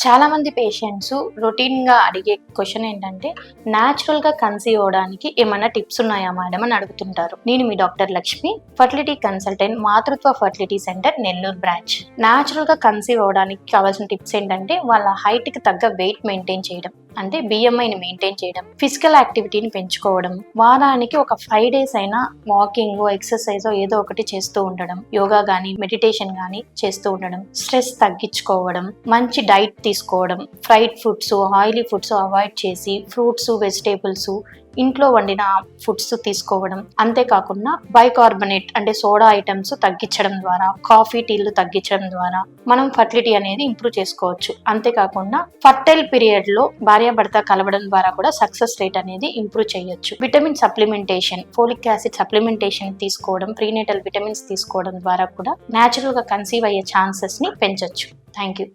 చాలా మంది patients routine గా అడిగే క్వశ్చన్ ఏంటంటే న్యాచురల్ గా కన్సీవ్ అవడానికి ఏమైనా టిప్స్ ఉన్నాయా మేడం అని అడుగుతుంటారు. నేను మీ డాక్టర్ లక్ష్మి, ఫర్టిలిటీ కన్సల్టెంట్, మాతృత్వ fertility centre, Nellore branch. Natural గా కన్సీవ్ అవడానికి కావాల్సిన టిప్స్ ఏంటంటే వాళ్ళ హైట్ కి తగ్గ వెయిట్ మెయింటైన్ చేయడం, అంటే బిఎంఐని మెయింటైన్ చేయడం, ఫిజికల్ యాక్టివిటీని పెంచుకోవడం, వారానికి ఒక 5 days అయినా వాకింగ్, ఎక్సర్సైజ్ ఏదో ఒకటి చేస్తూ ఉండడం, యోగా గానీ మెడిటేషన్ గానీ చేస్తూ ఉండడం, స్ట్రెస్ తగ్గించుకోవడం, మంచి డైట్ తీసుకోవడం, fried foods, oily foods avoid చేసి ఫ్రూట్స్, వెజిటేబుల్స్, ఇంట్లో వండిన ఫుడ్స్ తీసుకోవడం, అంతేకాకుండా బైకార్బోనేట్ అంటే సోడా ఐటమ్స్ తగ్గించడం ద్వారా, కాఫీ టీలు తగ్గించడం ద్వారా మనం ఫర్టిలిటీ అనేది ఇంప్రూవ్ చేసుకోవచ్చు. అంతేకాకుండా ఫర్టైల్ పీరియడ్ లో భార్యాభర్త కలవడం ద్వారా కూడా సక్సెస్ రేట్ అనేది ఇంప్రూవ్ చేయొచ్చు. Vitamin supplementation, folic acid supplementation తీసుకోవడం, ప్రీనేటల్ విటమిన్స్ తీసుకోవడం ద్వారా కూడా న్యాచురల్ గా కన్సీవ్ అయ్యే ఛాన్సెస్ ని పెంచొచ్చు. Thank you.